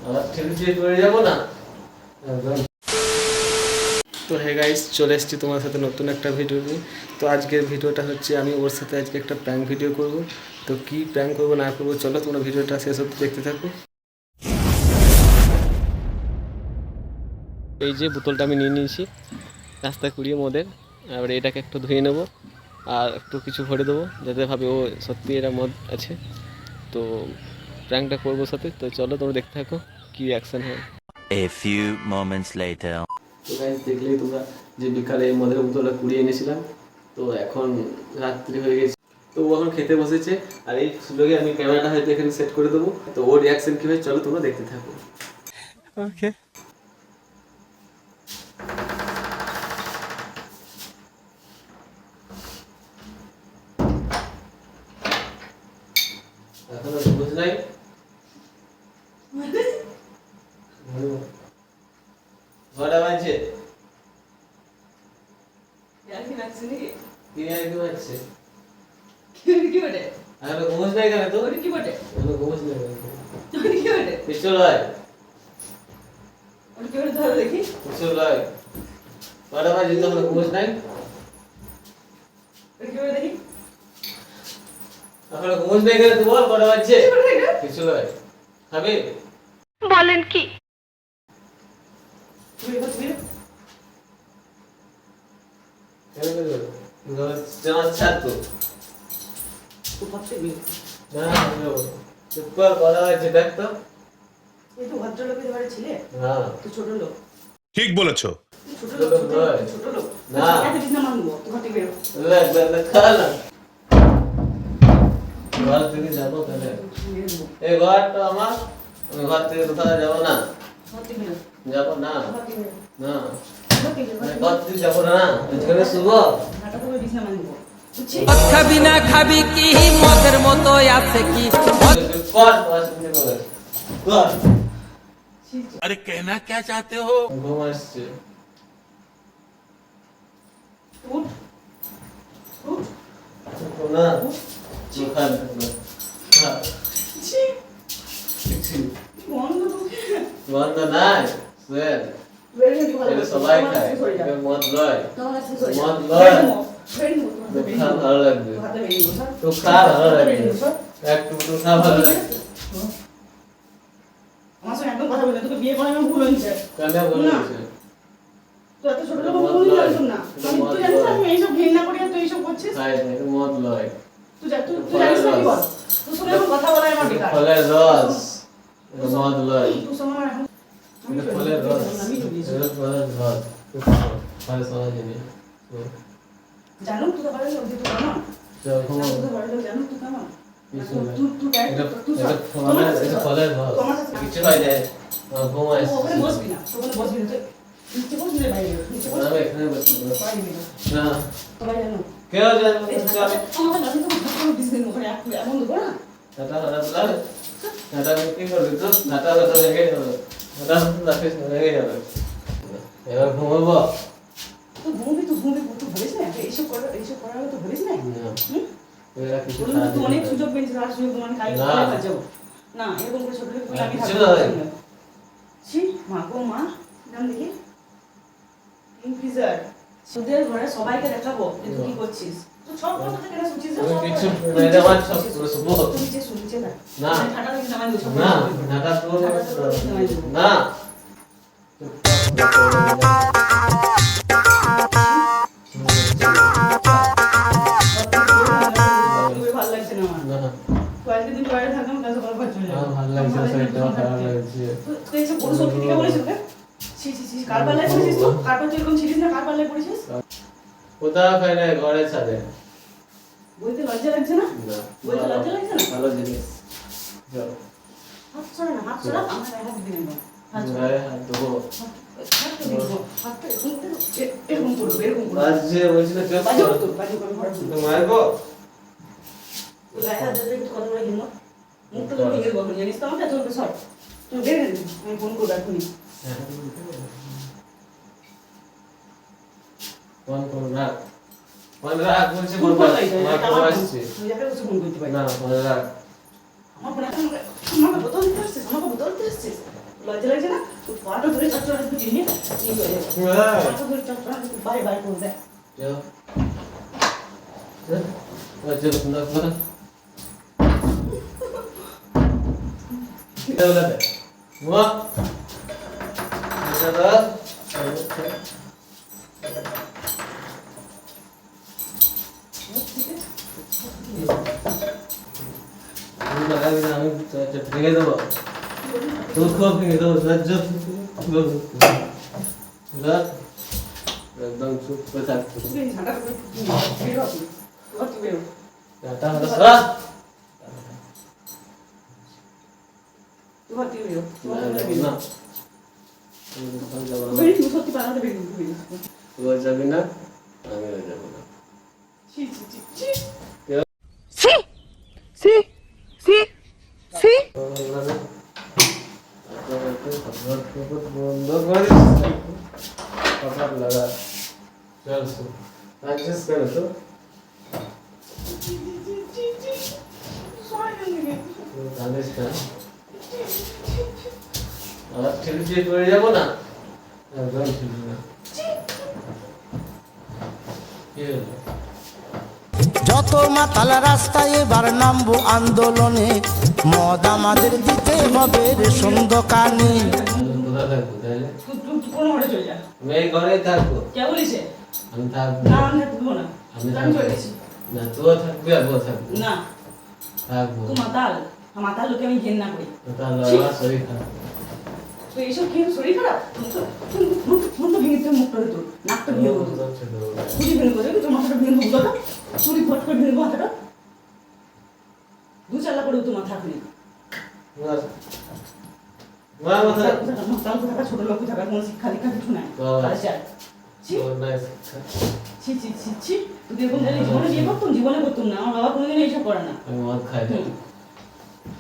আবার ঠেলে পড়ে যাবো না। তো হে গাইস, চলে এসেছি তোমার সাথে নতুন একটা ভিডিও নিয়ে। তো আজকের ভিডিওটা হচ্ছে আমি ওর সাথে আজকে একটা প্র্যাঙ্ক ভিডিও করব। তো কি প্র্যাঙ্ক করবো না করবো চলো তোমরা ভিডিওটা শেষ অবধি দেখতে থাকো। এই যে বোতলটা আমি নিয়ে নিয়েছি রাস্তায় কুড়িয়ে মদের, এবার এটাকে একটু ধুয়ে নেবো আর একটু কিছু ভরে দেবো যাতে ভাবে ও সত্যি এটা মদ আছে। তো প্র্যাঙ্কটা করবো সাথে, তো চলো তোমরা দেখতে থাকো কি অ্যাকশন হয়। A few moments later. তো গাইস, দেখলেই তোমরা যে বিকালে এই মদের বোতলটা কুড়িয়ে এনেছিলাম। তো এখন রাত্রি হয়ে গেছে, তো ও এখন খেতে বসেছে। আর এই সুযোগে আমি ক্যামেরাটা হয়তো এখানে সেট করে দেবো। তো ওর রিয়াকশন কী হয় চলো তোমরা দেখতে থাকো। ওকে, এখনো বুঝ নাই ঘটা বাজছে এখনো ঘুমোস নাই কেন? তো এখনো ঘুমোস নাই কেন? পিস্তল হয় পিস্তল হয় ঘটা বাজছে তো এখনো ঘুমোস নাই? এখনো ঘুমোস নাই কেন? তুই বল কটা বাজছে? পিস্তল হয় খাবি? বলেন কি? ছাত্র চুপ কর, কটা বাজছে দেখ তো। এই তো ভদ্রলোকের ঘরে ছিলে? হ্যাঁ, তুই ছোট লোক। ঠিক বলেছো। ছোট লোক, ছোট লোক। না। এত বিছনা মানবো, তুই ঘর থেকে বেরো। খা না, ঘর থেকে যাবো তাহলে। এই ঘরটা আমার, আমি ঘর থেকে কোথাও যাবো না। ঘর থেকে বেরো। যাবো না, ঘর থেকে বেরো। না ঘর থেকে বেরো। ঘর থেকে যাবো না, আজকে শুভ। ঘাটা করে বিছনা মানবো। বুঝছিস? খাবি না খাবি কি মদের মতো আছে কি কর অসুবিধা কর কর। अरे कहना क्या चाहते हो? ঘুম আসছে। উঠ। উঠ। না খান খা। ছি। বন্ধ তোকে। বন্ধ নাই স্যার, বেরো নি ভালো। এটা সবাই খায়, এটা মদ লয়, তোমার কাছে সরে যা। মদ লয়। বেরো নি। খা ভালো লাগবে, হাতে বেরিয়ে বসা। তো খা ভালো লাগবে, একটু তো খা ভালো লাগবে। আমার সঙ্গে একদম কথা বলে তোকে বিয়ে করে আমি ভুল হয়েছে। কেন বলছিস? তুই এত ছোট লোক ভুল জানিস না। তুই জানিস না আমি এইসব ঘৃণা করি আর তুই এইসব করছিস? খাই না, এটা মদ লয়। তুই জানিস না কি বল? তুই শুনে এখন কথা বলাই আমার বেকার। ফলের রস, এটা মদ লয়। তুই শোন আমার এখন এটা ফলের রস, আমি তো দিয়েছি। এটা ফলের রস। ফলে সবাই জিনিস জানো তুই তো পারে লোক তুই কেমন? যখন তুই তো পারে লোক জানো তুই কেমন? তুই এটা তুই ফলের রস কিছু হয় যায়। ঘুম আসছে, ওখানে বসবি না, ওখানে বসবি না, তুই নিচে বসবি না বাইরে, নিচে বসবি আমি এখানে বসবো বাইরে না। সবাই জানো কেউ জানে এই না, আমাকে জানি তো ভালো বিজনেস ওখানে এমন দেবো না নাটা নাটা নাটা কি করবি তো? নাটা নাটা লেগে যাবে, নাটা রাখিস না, লেগে যাবে। এবার ঘুমাবো তো ঘুমবি তুই ভাবিস না এইসব করার তো ভাবিস না এরা কিছু তুই অনেক সুযোগ পেয়েছিস আর সুযোগ মানে কাই না। করে যাবো না এরকম করে ছোট লোক বলে আমি কিছু থাকবো নয়। না ছি মা গো মা জান দেখি ইনফিজার সুদের ঘরে সবাইকে দেখাবো যে তুই কি করছিস তুই সব কথা থেকে না শুনছিস আমি কিছু মেরে মার সব করে শুভ তুই যে শুনছিস না না। ঠাটা দিন নামাই দেবো না, নাটা তো না। ভালো লাগছে না আমার না, কয়েকদিন দিন বাইরে থাকলাম কাজ করার পর চলে যাবো ভালো লাগছে, শরীরটা খারাপ লাগছে। তুই এসে বড় সব থেকে বলিস ওকে ছি ছি ছি কার পাল্লায় পড়েছিস তো কার পাল্লায় এরকম ছিলিস না কার পাল্লায় পড়েছিস কোথাও খাই না, ঘরে ছাদে। বলতে লজ্জা লাগছে না না, বলতে লজ্জা লাগছে না ভালো জিনিস। যাও, হাত ছড়া না হাত ছড়া আমার গায়ে হাত দিবেন না হাত ছড়া গায়ে হাত দেবো। হাতটা দেখবো হাতটা এরকম করবো এরকম করবো বাজছে বলছি না, কেউ বাজে করতো বাজে করবো ঘরে তো মারবো। গায়ে হাত দিলে একটু কথা বলে কিনবো মুখটা তো ভেঙে দেবো জানিস তো আমাকে চলবে সর তুই বের হয়ে আমি ফোন করবো এখনই ফোন করো না, ফোন রাখ বলছি, ফোন ফোন করলাই রাখ, আমার ফোন আসছে। তুই যাকে বসে ফোন করতে পারি না, ফোন রাখ। আমার ফোন আমাকে বোতল দিতে আসছিস আমাকে বোতল দিতে আসছিস লজ্জা লাগছে না? তোর পাটা ধরে চটচড়া একটু চিনি ঠিক হয়ে যাবে। পাটা ধরে চটচড়া একটু বাই বাই করে দেয়। যাও চলো তোমরা কথা এটা বলে দে মা এটা দাও তুমি লাগাবি না আমি ভেঙে দেবো তোর খুব ভেঙে দেবো রাজ্য একদম চুপ করে থাকতো তুই ঝাঁটা করে বেরো আপনি। এবার তুই বেরো। এটা হলো এবার তুই বেরো। এবার না তুই বেরো। না বেরো, তুই সত্যি পালাতে বেরো, তুই বেরো। তুই যাবি না আমিও যাবো না ছি, ছি, ছি, ছি। বন্ধ করে কপাল লাগা চল অ্যাডজাস্ট করো তো জানিস না আবার ঠেলে দিয়ে পড়ে যাবো না একদম ঠিক না কি হলো যত মাতাল রাস্তায় এবার নামবো আন্দোলনে মদ আমাদের দিতে হবে রেশন দোকানে। কোথায় থাকবো তাহলে তুই কোনো ঘরে চলে যা। আমি এই ঘরেই থাকবো কে বলেছে? আমি থাকবো না, আমি থাকতে দেবো না। আমি আমি চলে থাকবো গেছি। না তুইও থাকবি আর বউ থাকবি না, থাকবো তুই মাতাল। আর মাতাল লোকে আমি ঘেন্না করি। তাহলে আমার শরীর খারাপ তো এইসব খেয়ে শরীর খারাপ? মুখ তো ভেঙে তোর মুখটা তোর নাকটা ভেঙে দেবো তোর। খুঁজি ভেঙে দেবো তোর মাথাটা ভেঙে দেবো দাদা। চুরি ফট করে ভেঙে দেবো মাথাটা। দু চাল্লা করে তোর মাথা খুলি। মা মাথা মাতাল কোথাকা ছোট লোক কোথাকা কোনো শিক্ষা দীক্ষা কিছু নাই। তাহলে চাই। ছি ছি ছি ছি ছি। তুই এরকম জানি জীবনে বিয়ে করতাম? জীবনে করতাম না। আমার বাবা কোনোদিন এইসব করে না। আমি মদ খাই না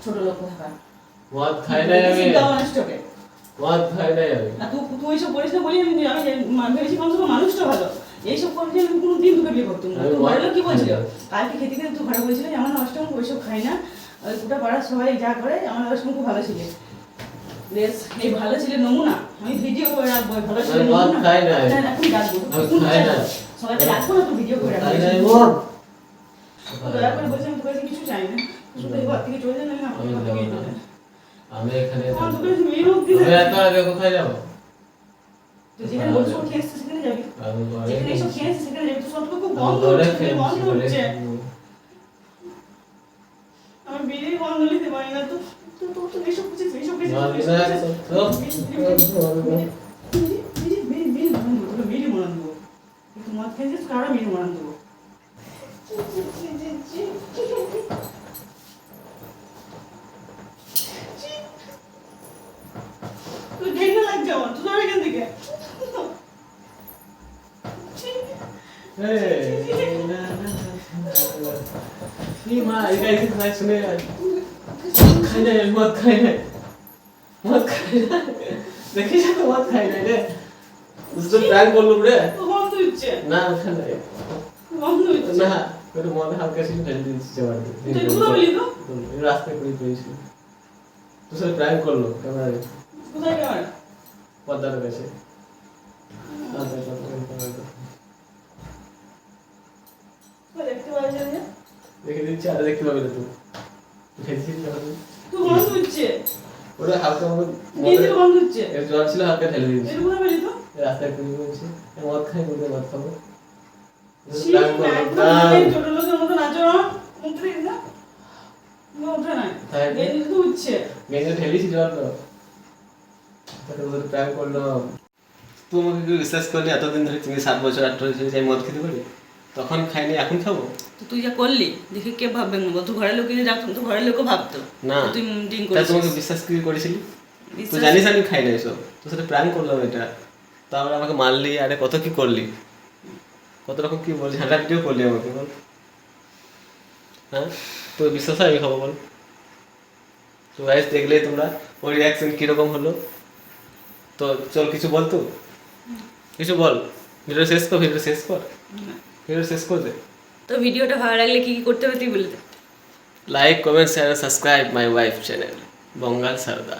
ছোট লোক কোথাকা। মদ খাই নাই আমি মানুষটাকে মদ খাই নাই আমি আর তুই এইসব করিস না বলি আমি ভেবেছি কমসে কম মানুষটা ভালো। এইসব করলে আমি কোনো দিন তোকে বিয়ে করতাম না। আমি তুই ঘরের লোক কি বলছিল? আমি- কালকে খেতে খেতে তুই ঘরে বলছিলি যে আমার অষ্টম ওইসব খাই না। ওই গোটা পাড়ার সবাই যা করে আমার অষ্টম খুব ভালো ছিল। বেশ এই ভালো ছিল নমুনা। আমি ভিডিও করে রাখবো এই ভালো ছিল আমি মদ নমুনা। খাই নাই। না, এখন ডাকবো। আমি কোন খাই জায়গায়? নাই। সবাইকে রাখবো না তো ভিডিও করে রাখবো। খাই নাই মদ দয়া করে বলছি আমি তোর কাছে কিছু চাই না। শুধু এই ঘর থেকে চলে যান আমি আমি আপনাকে যাবো বিয়ে না। দেবো। আমি এখানে আমার তোর থাকবো। কাছে মেয়ে হোক দিন। আমি এত আগে কোথায় যাবো তুই যেখানে বলছো খেয়ে আসছিস সেখানে যাবি। আমি ঘরে যেখানে এইসব খেয়ে আসছিস সেখানে যাবি। তো সবটুকু খুব আমি বন্ধ ঘরে হচ্ছে, খেয়েছি, বন্ধ ঘরে হচ্ছে। খাবো। আমি বিড়ির বন্ধ নিতে পারি না। তো এইসব কিছু এইসব কিছু মারবি না তো? বিড়ি মরান দেবো। একটু মদ খেয়েছিস কারো বিড়ি মরান দেবো। তুই ঘেন্না লাগছে আমার। তুই যাবি এখান থেকে। কি মা এটা এসে খাই শুনে খাই নাই মদ খাই নাই মদ খাই নাই দেখিস তো মদ খাই নাই রে তো প্ল্যান করলুম রে তো বন্ধ হচ্ছে। না ওখানে নাই বন্ধ হচ্ছে। না একটু মদ হালকা ছিল ফেলে দিয়েছি যাওয়ার তুই কোথায় বলি তো? রাস্তায় করে পেয়েছিল তো সে প্ল্যান করলো ক্যামেরা কোথায় ক্যামেরা? পদ্মার কাছে দেখতে পাচ্ছি না। দেখে দিচ্ছি আর দেখতে পাবে না তুই দেখেছিস যখন তো বন্ধ হচ্ছে। ওটা হালকা মতো নিজে বন্ধ হচ্ছে। এর জ্বর ছিল হালকা ঠেলে দিয়েছি এটা কোথায় পেলি তো? রাস্তায় করে বলছি মদ খাই বলতে মদ খাবো ছি, প্ল্যান করলো একদম এই ছোট লোকের মতো নাচো না। উঠে না। না উঠে নাই। তাই না? এই তো উঠছে। গেঞ্জে ঠেলেছি জ্বর তো তাহলে ওদের প্ল্যান করলো তুই আমাকে কি বিশ্বাস করলি এতদিন ধরে তুমি 7 বছর 8 বছর ধরে আমি মদ খেতে পারি তখন খাইনি এখন খাবো তো তুই যা করলি দেখে কে ভাববে না? বল তো ঘরের লোক যদি রাখতাম তো ঘরের লোকও ভাবতো না যে তুই ড্রিঙ্ক তাই তোমাকে করেছিস। বিশ্বাস কি করেছিলি তুই বিশ্বাস- জানিস আমি খাই না এসব তোর সাথে প্ল্যান করলাম এটা তারপরে আমাকে মারলি আরে কত কি করলি কত রকম কি বললি ঝাঁটা ভিডিও করলি আমাকে বল হ্যাঁ তোর বিশ্বাস হয় আমি খাবো বল তো গাইস দেখলেই তোমরা ওর রিয়াকশন কিরকম হলো তো চল কিছু বল তো কিছু বল ভিডিও শেষ কর ভিডিও শেষ কর দে তো ভিডিওটা ভালো লাগলে কি কি করতে হবে তুই বলে দে। Like comment share subscribe my wife channel Bangal Sardar